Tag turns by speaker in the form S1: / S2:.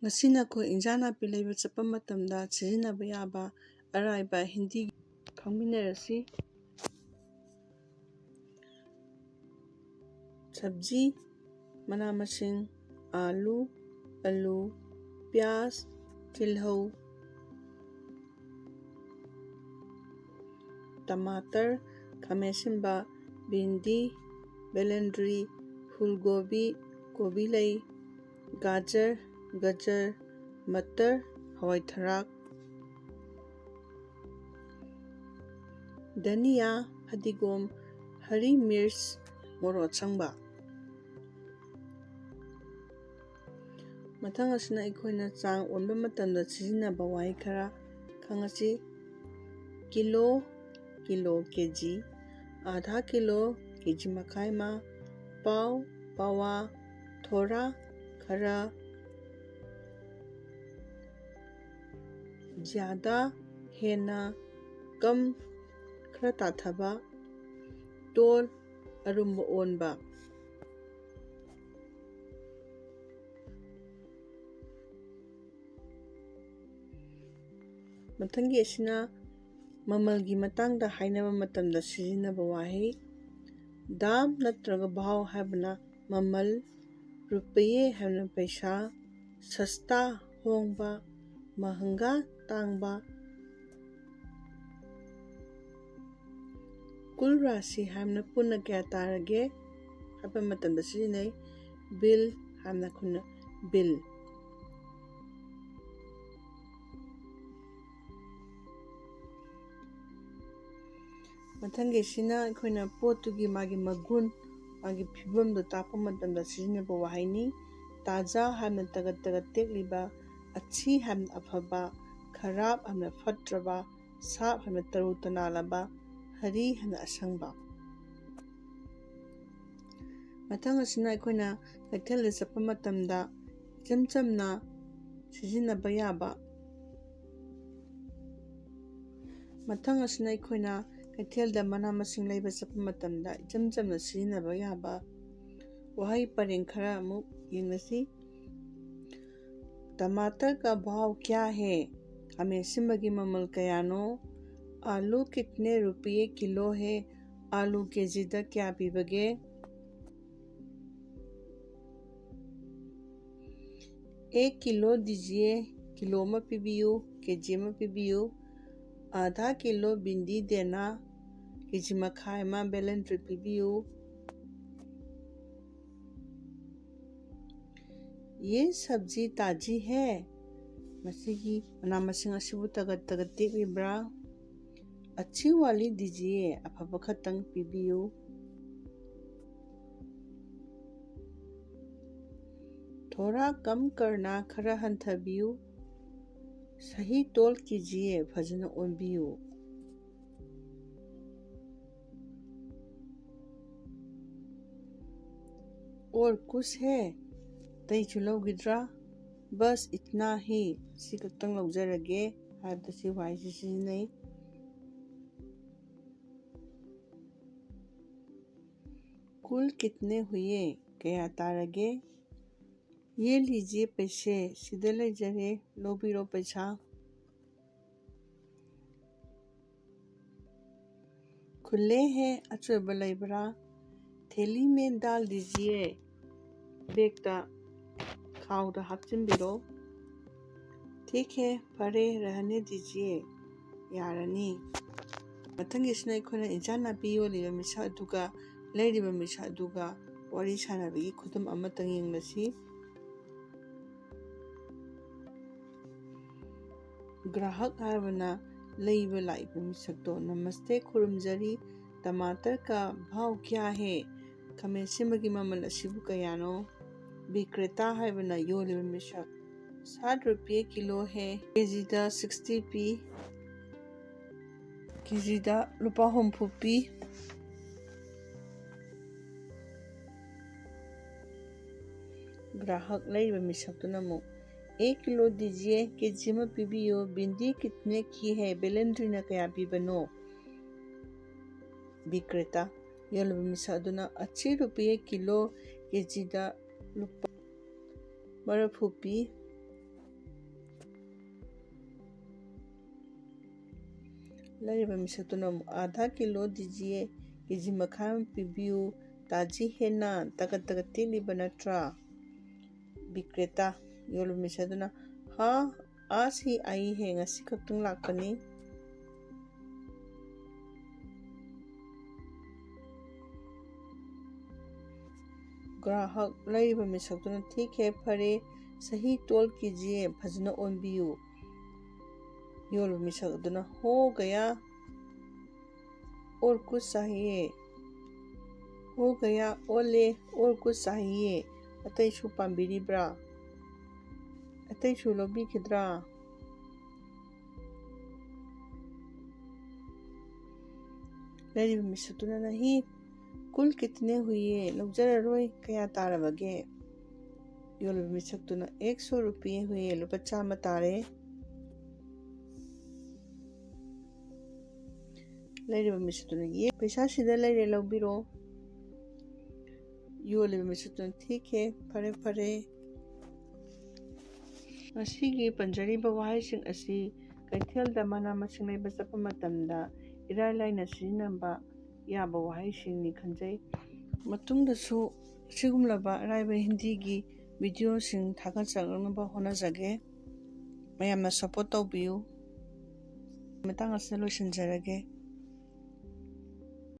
S1: ꯉꯁꯤꯅ ꯑꯩꯈꯣꯏ ꯏꯟꯖꯥꯡ ꯅꯥꯄꯤ ꯂꯩꯕ ꯆꯠꯄ ꯃꯇꯝꯗ ꯁꯤꯖꯤꯟꯅꯕ ꯌꯥꯕ ꯑꯔꯥꯏꯕ ꯍꯤꯟꯗꯤ ꯈꯪꯃꯤꯟꯅꯔꯁꯤ꯫ ꯁꯕꯖꯤ ꯃꯅꯥ ꯃꯁꯤꯡ ꯑꯥꯂꯨ, ꯄꯤꯌꯥꯖ, ꯇꯤꯜꯍꯧ, ꯇꯃꯥꯇꯔ, ꯈꯥꯃꯦꯟ ꯑꯁꯤꯟꯕ, ꯚꯤꯟꯗꯤ, ꯕꯦꯂꯦꯟꯗ꯭ꯔꯤ, ꯐꯨꯜꯒꯣꯕꯤ, ꯀꯣꯕꯤ ꯂꯩ, ꯒꯖꯔ, ꯃꯇꯔ, ꯍꯋꯥꯏ ꯊꯔꯥꯛ, ꯙꯅꯤꯌꯥ, ꯐꯗꯤꯒꯣꯝ, ꯍꯔꯤ ꯃꯤꯔꯆ, ꯃꯣꯔꯣꯛ ꯑꯁꯪꯕ꯫ ꯃꯊꯪ ꯑꯁꯤꯅ ꯑꯩꯈꯣꯏꯅ ꯆꯥꯡ ꯑꯣꯟꯕ ꯃꯇꯝꯗ ꯁꯤꯖꯤꯟꯅꯕ ꯋꯥꯍꯩ ꯈꯔ ꯈꯪꯉꯁꯤ꯫ ꯀꯤꯂꯣ, ꯀꯦꯖꯤ, आधा किलो, केजी मखाई मा, पाव, पावा, थोड़ा, खरा, ज्यादा, हेना, कम, खरा ताथबा, तोल, अरुम्ब ओनबा। ꯃꯊꯪꯒꯤ ꯑꯁꯤꯅ ꯃꯃꯜꯒꯤ ꯃꯇꯥꯡꯗ ꯍꯥꯏꯅꯕ ꯃꯇꯝꯗ ꯁꯤꯖꯤꯟꯅꯕ ꯋꯥꯍꯩ꯫ ꯗꯥꯝ ꯅꯠꯇ꯭ꯔꯒ ꯚꯥꯎ ꯍꯥꯏꯕꯅ ꯃꯃꯜ, ꯔꯨꯄꯌꯦ ꯍꯥꯏꯕꯅ ꯄꯩꯁꯥ, ꯁꯁꯇꯥ ꯍꯣꯡꯕ, ꯃꯍꯪꯒꯥ ꯇꯥꯡꯕ, ꯀꯨꯜ ꯔꯥꯁꯤ ꯍꯥꯏꯕꯅ ꯄꯨꯟꯅ ꯀꯌꯥ ꯇꯥꯔꯒꯦ ꯍꯥꯏꯕ ꯃꯇꯝꯗ ꯁꯤꯖꯤꯟꯅꯩ꯫ ꯕꯤꯜ ꯍꯥꯏꯕꯅ ꯑꯩꯈꯣꯏꯅ ꯕꯤꯜ꯫ ꯃꯊꯪꯒꯤ ꯑꯁꯤꯅ ꯑꯩꯈꯣꯏꯅ ꯄꯣꯠꯇꯨꯒꯤ ꯃꯥꯒꯤ ꯃꯒꯨꯟ, ꯃꯥꯒꯤ ꯐꯤꯕꯝꯗꯣ ꯇꯥꯛꯄ ꯃꯇꯝꯗ ꯁꯤꯖꯤꯟꯅꯕ ꯋꯥꯍꯩꯅꯤ꯫ ꯇꯥꯖꯥ ꯍꯥꯏꯕꯅ ꯇꯒꯠ ꯇꯒꯠ ꯇꯦꯛꯂꯤꯕ, ꯑꯁꯤ ꯍꯥꯏꯕꯅ ꯑꯐꯕ, ꯈꯔꯥꯕ ꯍꯥꯏꯕꯅ ꯐꯠꯇ꯭ꯔꯕ, ꯁꯥꯞ ꯍꯥꯏꯕꯅ ꯇꯔꯨ ꯇꯅꯥꯜꯂꯕ, ꯍꯔꯤ ꯍꯥꯏꯕꯅ ꯑꯁꯪꯕ꯫ ꯃꯊꯪ ꯑꯁꯤꯅ ꯑꯩꯈꯣꯏꯅ ꯀꯩꯊꯦꯜꯗ ꯆꯠꯄ ꯃꯇꯝꯗ ꯏꯆꯝ ꯆꯝꯅ ꯁꯤꯖꯤꯟꯅꯕ ꯌꯥꯕ꯫ ꯃꯊꯪ ꯑꯁꯤꯅ ꯑꯩꯈꯣꯏꯅ ꯀꯩꯊꯦꯜꯗ ꯃꯅꯥ ꯃꯁꯤꯡ ꯂꯩꯕ ꯆꯠꯄ ꯃꯇꯝꯗ ꯏꯆꯝ ꯆꯝꯅ ꯁꯤꯖꯤꯟꯅꯕ ꯌꯥꯕ ꯋꯥꯍꯩ ꯄꯔꯦꯡ ꯈꯔ ꯑꯃꯨꯛ ꯌꯦꯡꯉꯁꯤ꯫ टमाटर का भाव क्या है? खामें असिंबगी ममल कयानो? आलू कितने रुपये किलो है? आलू केजीदा क्या पीबगे? एक किलो दीजिए, किलो में पीबियो, केजी में पीबियो। आधा किलो भिंडी देना, केजी मखाई में बेलेंड्री पीबियो। ये सब्जी ताजी है, मसीगी मना मसिंग असिबु तगत तगत तेक्लिब्रा? अच्छी वाली दीजिए, अफबा खतंग पीबियो। थोड़ा कम करना, खरा हंथबियो। सही तोल कीजिए, फजन ओनबियो। और कुछ है? तई चुलौगिद्रा? बस इतना ही, सी खतंग लौजरगे हायबदसी वाइसी सिजिनई। कुल कितने हुए? कया तारगे? ये लीजिए पैसे, सीधे ले जरे, लोबिरो पैसा। खुले हैं, अचोबा लेबरा? थैली में डाल दीजिए, बेगता खाउदा हापचिनबिरो। ठीक है, फरे रहने दीजिए, यारनी। मथंगिसना अखोना इंजान नापी योलिबा मिसा अदुगा लेरिबा मिसा अदुगा वारी सानाबगी खुदम अमतंग येंगलसी। ग्राहक हायबना लेइबा लाइबा मिसक्तो नमस्ते खुरुमजरी, टमाटर का भाव क्या है? खामें असिंबगी ममल असिबु कयानो? विक्रेता हायबना योलिबा मिसक 60 रुपये किलो है, केजीदा 60 पी, केजीदा रुपा 60 पी। ग्राहक लेइबा मिसक्तुना मु 1 किलो दीजिए, केजी में पीबियो। भिंडी कितने की है? बेलेंड्री न कया पीबनो? विक्रेता योलिबा मिसा अदुना 80 रुपये किलो, केजीदा रुपा 30 पी। ꯂꯩꯔꯤꯕ ꯃꯤꯁꯛꯇꯨꯅ ꯑꯃꯨꯛ ꯑꯥꯙꯥ ꯀꯤꯂꯣ ꯗꯤꯖꯤꯌꯦ ꯀꯦꯖꯤ ꯃꯈꯥꯏ ꯑꯃ ꯄꯤꯕꯤꯌꯨ ꯇꯥꯖꯤ ꯍꯦꯟꯅ ꯇꯒꯠ ꯇꯒꯠ ꯇꯦꯛꯂꯤꯕ ꯅꯠꯇ꯭ꯔꯥ? ꯕꯤꯀ꯭ꯔꯦꯇꯥ ꯌꯣꯜꯂꯤꯕ ꯃꯤꯁꯛꯇꯨꯅ ꯍꯥ आज ही आई है ngasi khaktung lakpani. ग्राहक लैरिबा मिसक्तुना ठीक है फरे सही तोल कीजिए फजना ओनबियु. योल मिसक्तुना हो गया और कुछ चाहिए. हो गया ओले और कुछ चाहिए. अतैसु पाम्बिरिब्रा अतैसु लौबिखिद्रा. लैरिबा मिसक्तुना नहीं कुल कितने हुए लौजररोय कया तारबगे. योलिबा मिसक्तुना 100 रुपये हुए लुपा चामा तारे. लैरिबा मिसक्तुना ये पैसा सिदा लैरे लौबिरो. योलिबा मिसक्तुना ठीक है फरे फरे. ꯉꯁꯤꯒꯤ ꯄꯟꯖꯔꯤꯕ ꯋꯥꯍꯩꯁꯤꯡ ꯑꯁꯤ ꯀꯩꯊꯦꯜꯗ ꯃꯅꯥ ꯃꯁꯤꯡ ꯂꯩꯕ ꯆꯠꯄ ꯃꯇꯝꯗ ꯏꯔꯥꯏ ꯂꯥꯏꯅ ꯁꯤꯖꯤꯟꯅꯕ ꯌꯥꯕ ꯋꯥꯍꯩꯁꯤꯡꯅꯤ ꯈꯟꯖꯩ. ꯃꯇꯨꯡꯗꯁꯨ ꯑꯁꯤꯒꯨꯝꯂꯕ ꯑꯔꯥꯏꯕ ꯍꯤꯟꯗꯤꯒꯤ ꯚꯤꯗꯤꯑꯣꯁꯤꯡ ꯊꯥꯒꯠꯆꯔꯛꯅꯕ ꯍꯣꯠꯅꯖꯒꯦ. ꯃꯌꯥꯝꯅ ꯁꯄꯣꯔꯠ ꯇꯧꯕꯤꯌꯨ. ꯃꯇꯥꯡ ꯑꯁꯤꯗ ꯂꯣꯏꯁꯤꯟꯖꯔꯒꯦ.